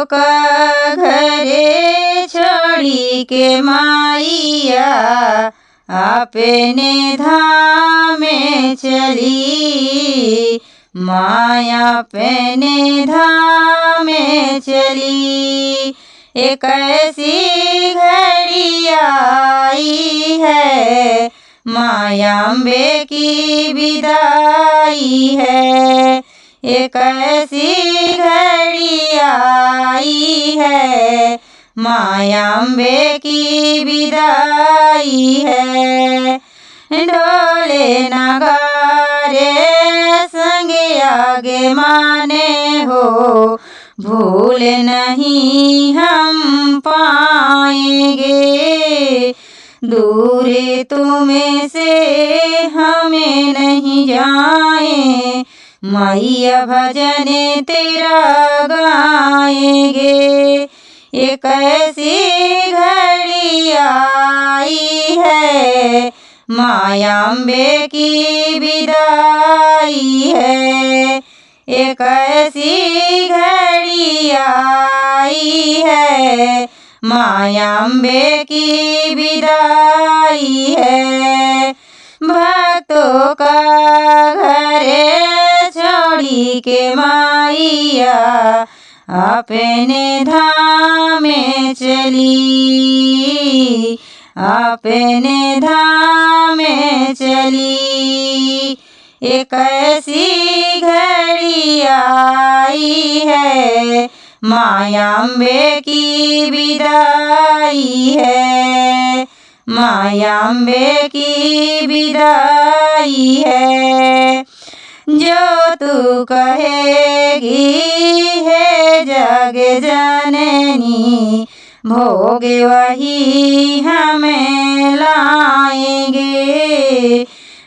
का घरे छोड़ी के माइया अपने धाम में चली, माया अपने धाम में चली। एक ऐसी घड़ी आई है, माया अम्बे की विदाई है। एक ऐसी घड़ी आई है, माया अम्बे की विदाई है। ढोले नगारे संगे आगे माने हो, भूल नहीं हम पाएंगे। दूर तुम्हें से हमें नहीं जाए, मैया भजन तेरा गाएंगे। एक ऐसी घड़ी आई है, माया अम्बे की विदाई है। एक ऐसी घड़ी आई है, माया अम्बे की विदाई है। भक्तों का घरे छोड़ी के माइया अपने धाम में चली, अपने धाम में चली। एक ऐसी घड़ी आई है, माया अम्बे की विदाई है, माया अम्बे की विदाई है। जो तू कहेगी है जग जननी, भोग वही हमें लाएंगे,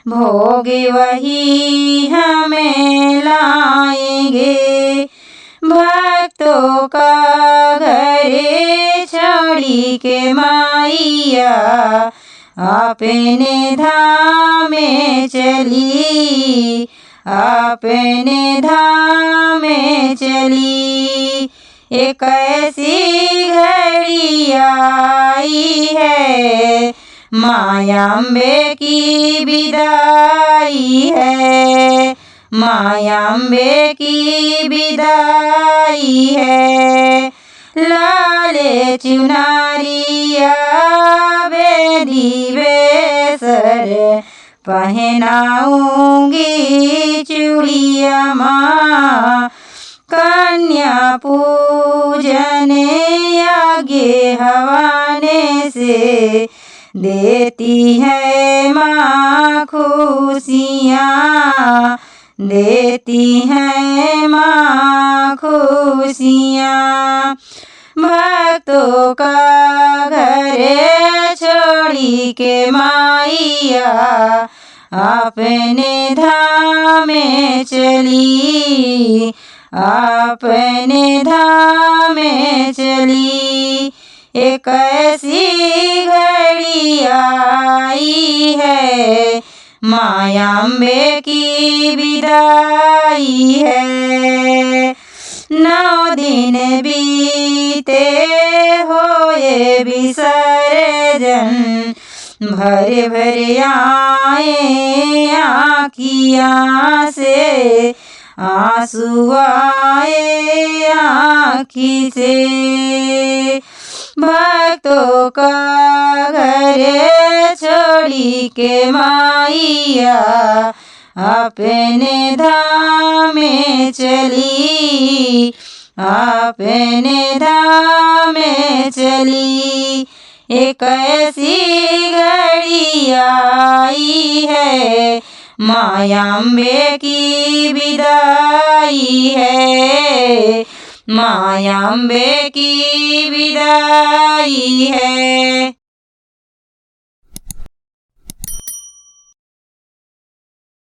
भोग वही हमें लाएंगे। भक्तों का घरे छोड़ी के माइया अपने धाम में चली, अपने धाम में चली। एक ऐसी घड़ी आई है, माया अम्बे की विदाई है, माया अम्बे की विदाई है। लाले चुनारिया बेदी बेसर पहनाऊंगी चूड़िया माँ, कन्या पूजन आगे हवाने से देती है माँ खुशियाँ, देती है माँ खुशियाँ। भक्तों का घरे छोड़ी के माइया अपने धाम में चली, अपने धाम में चली। एक ऐसी घड़ी आई है, माया अम्बे की विदाई है। 9 दिन बीते होए विसर्जन, भरे भरे आए आँखियाँ से, आंसू आए आँखी से। भक्तों का घरे छोड़ी के माइया अपने धाम में चली, अपने धाम में चली। एक ऐसी घड़ी आई है, माया अम्बे की विदाई है, माया अम्बे की विदाई है।